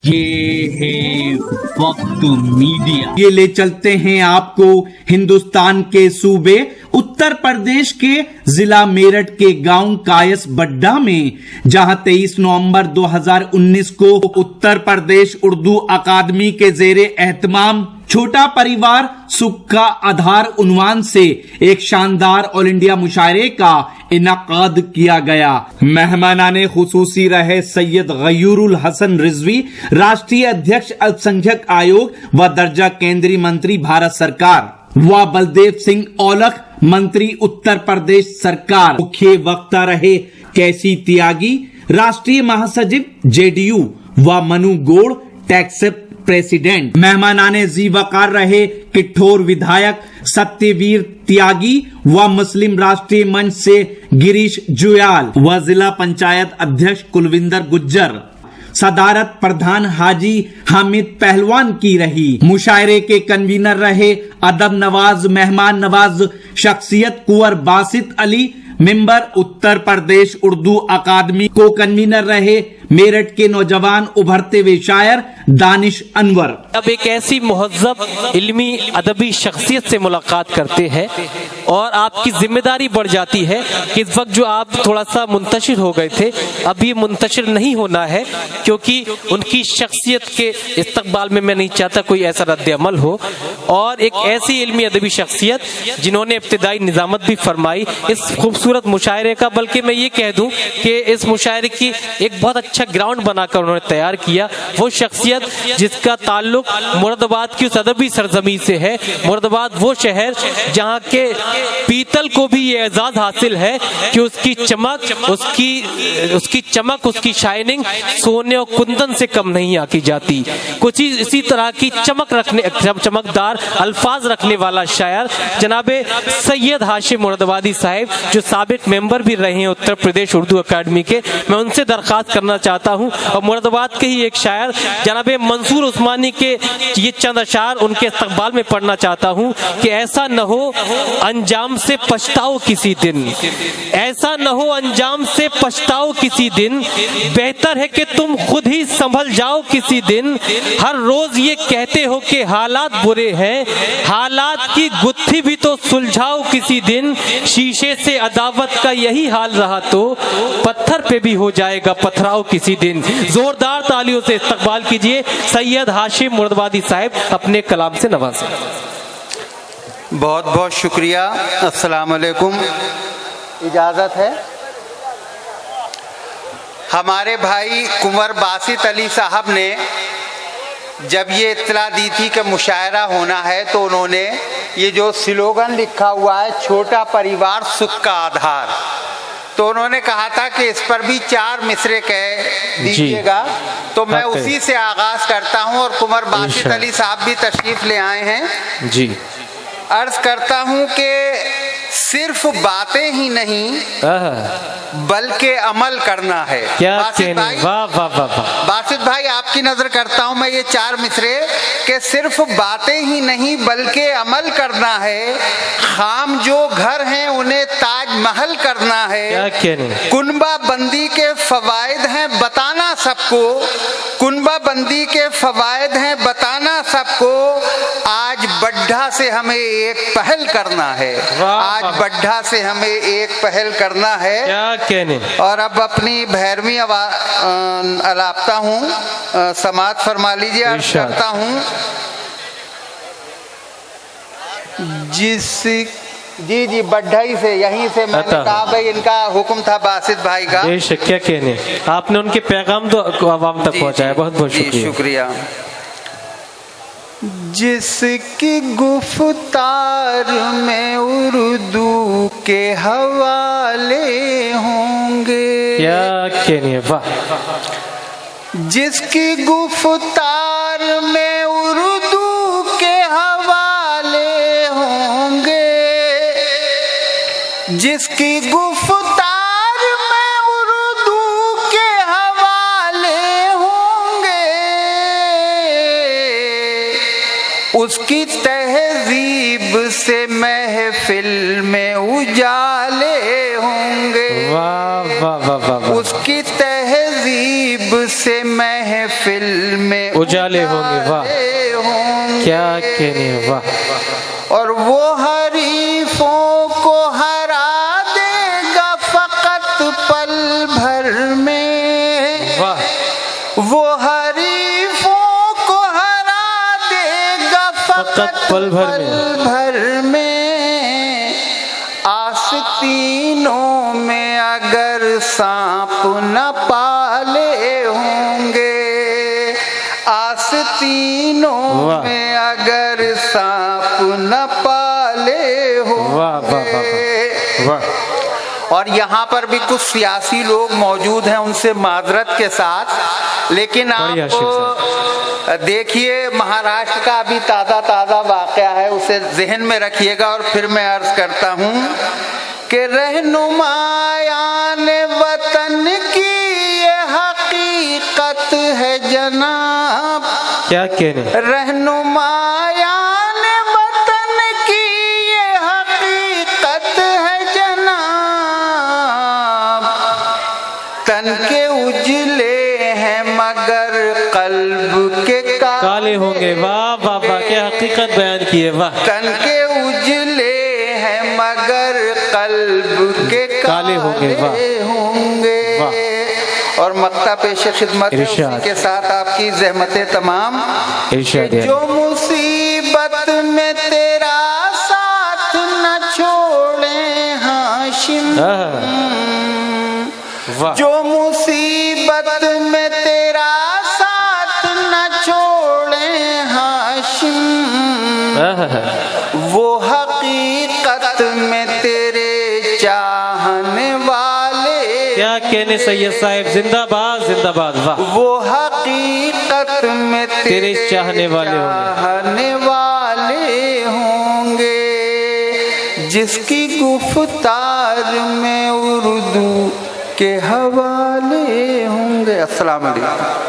ये है वक्त मीडिया। ये ले चलते हैं आपको हिंदुस्तान के सूबे उत्तर प्रदेश के जिला मेरठ के गांव कायस बड्डा में, जहां 23 नवंबर 2019 को उत्तर प्रदेश उर्दू अकादमी के जेरे एहतमाम छोटा परिवार सुख का आधार उन्वान से एक शानदार ऑल इंडिया मुशायरे का इनाकाद किया गया। मेहमानाने खुसूसी रहे सैयद गयूरुल हसन रिजवी, राष्ट्रीय अध्यक्ष अल्पसंख्यक आयोग व दर्जा केंद्रीय मंत्री भारत सरकार, व बलदेव सिंह औलख, मंत्री उत्तर प्रदेश सरकार। मुख्य वक्ता रहे कैसी त्यागी, राष्ट्रीय महासचिव जेडीयू व मनु गौड़, टैक्स प्रेसिडेंट। मेहमानाने जी वकार रहे किठौर विधायक सत्यवीर त्यागी व मुस्लिम राष्ट्रीय मंच से गिरीश जुयाल व जिला पंचायत अध्यक्ष कुलविंदर गुज्जर। सदारत प्रधान हाजी हामिद पहलवान की रही। मुशायरे के कन्वीनर रहे अदब नवाज, मेहमान नवाज शख्सियत कुंवर बासित अली, मेंबर उत्तर प्रदेश उर्दू अकादमी। को कन्वीनर रहे मेरठ के नौजवान उभरते हुए शायर दानिश अनवर। अब एक ऐसी मुहज्जब इल्मी अदबी शख्सियत से मुलाकात करते हैं और आपकी जिम्मेदारी बढ़ जाती है कि इस वक्त जो आप थोड़ा सा मुंतशिर हो गए थे, अब ये मुंतशिर नहीं होना है, क्योंकि उनकी शख्सियत के इस्तकबाल में मैं नहीं चाहता कोई ऐसा रद्द अमल हो। और एक ऐसी इल्मी अदबी शख्सियत जिन्होंने इब्तिदाई निजामत भी फरमाई इस खूबसूरत मुशायरे का, बल्कि मैं ये कह दूं कि इस मुशायरे की एक बहुत अच्छा ग्राउंड बनाकर उन्होंने तैयार किया। वो शख्सियत जिसका ताल्लुक मुरादाबाद की उस अदबी सरजमी से है। मुरादाबाद वो शहर जहाँ के पीतल को भी ये एजाज हासिल है कि उसकी चमक, उसकी शाइनिंग सोने और कुंदन से कम नहीं आकी जाती। कुछ इसी तरह की चमकदार अल्फाज रखने वाला शायर जनाबे सैयद हाशिम मुरादाबादी साहब, जो साबिक मेंबर भी रहे हैं उत्तर प्रदेश उर्दू अकादमी के, मैं उनसे दरखास्त करना चाहता हूं। और मुरादाबाद के ही एक शायर जनाबे मंसूर उस्मानी के ये चंद अशार उनके इस्तकबाल में पढ़ना चाहता हूं कि ऐसा न हो अंजाम से पछताओ किसी दिन, ऐसा न हो अंजाम से पछताओ किसी दिन, बेहतर है कि तुम खुद ही संभल जाओ किसी दिन। हर रोज ये कहते हो कि हालात बुरे हैं, हालात की गुत्थी भी तो सुलझाओ किसी दिन। शीशे से अदावत का यही हाल रहा तो पत्थर पे भी हो जाएगा पथराव किसी दिन। जोरदार तालियों से इस्तकबाल कीजिए सैयद हाशिम मुरादाबादी साहब, अपने कलाम से नवाजें। बहुत बहुत शुक्रिया। अस्सलाम वालेकुम। इजाज़त है। हमारे भाई कुंवर बासित अली साहब ने जब ये इत्तला दी थी कि मुशायरा होना है, तो उन्होंने ये जो स्लोगन लिखा हुआ है छोटा परिवार सुख का आधार, तो उन्होंने कहा था कि इस पर भी 4 मिसरे कह दीजिएगा। तो मैं उसी से आगाज करता हूं और कुंवर बासित अली साहब भी तशरीफ ले आए हैं जी। अर्ज करता हूं कि सिर्फ बातें ही नहीं बल्कि अमल करना है। क्या बासित भाई, वाह वाह वाह। बासित भाई आपकी नजर करता हूं मैं ये 4 मिसरे कि सिर्फ बातें ही नहीं बल्कि अमल करना है। खाम जो घर हैं उन्हें ताज महल करना है। कुनबा बंदी के फवायद हैं बताना सबको, कुनबा बंदी के फवायद हैं बताना सबको। आज बड्ढा से हमें एक पहल करना है, आज बड्ढा से हमें एक पहल करना है। क्या कहने। और अब अपनी भैरवी अलापता हूँ, समात फरमा लीजिए। अर्ज करता हूँ जी बड्ढाई से, यहीं से मैंने कहा भाई इनका हुक्म था बासित भाई का। क्या कहने, आपने उनके पैगाम तो आवाम तक पहुँचाया, बहुत बहुत शुक्रिया। जिसकी गुफ्तार में उर्दू के हवाले होंगे। क्या कहने, वाह। जिसकी गुफ्तार में उर्दू के हवाले होंगे, जिसकी गुफ्तार में उर्दू के हवाले होंगे, उसकी तहजीब से महफिल में उजाले होंगे। वाह वाह वाह वाह। उसकी तहजीब तहजीब से महफिल में उजाले होंगे, वाह क्या कहने, वाह। और वो हरीफों को हरा देगा फकत पल भर में, वाह। वो हरीफों को हरा देगा फकत पल भर में। आस्तीनों में अगर सांप न पाले होंगे, आस्तीनों में अगर सांप न पाले होंगे। और यहाँ पर भी कुछ सियासी लोग मौजूद हैं, उनसे माजरत के साथ, लेकिन आप देखिए महाराष्ट्र का अभी ताज़ा वाक़या है, उसे जहन में रखिएगा। और फिर मैं अर्ज करता हूँ कि रहनुमायान वतन की ये हकीकत है जनाब, क्या कहने, रहनुमायान वतन की ये हकीकत है जनाब। तन के उजले हैं मगर कल्ब के काले होंगे, वाह वाह वाह, क्या हकीकत बयान की है, वाह। तन के उजले हैं मगर कल्ब के काले होंगे, वाह। और मक्ता पेश खिदमत के साथ आपकी ज़हमतें तमाम। जो मुसीबत में तेरा साथ न छोड़े हाशिम, जो मुसीबत में तेरा साथ न छोड़े हाशिम, वो हकीकत में तेरे चाहने वाले, क्या कहने सैयद साहब, जिंदाबाद जिंदाबाद, वाह। वो हकीकत में तेरे चाहने वाले होंगे, जिसकी गुफ्तार में उर्दू के हवाले होंगे। अस्सलाम वालेकुम।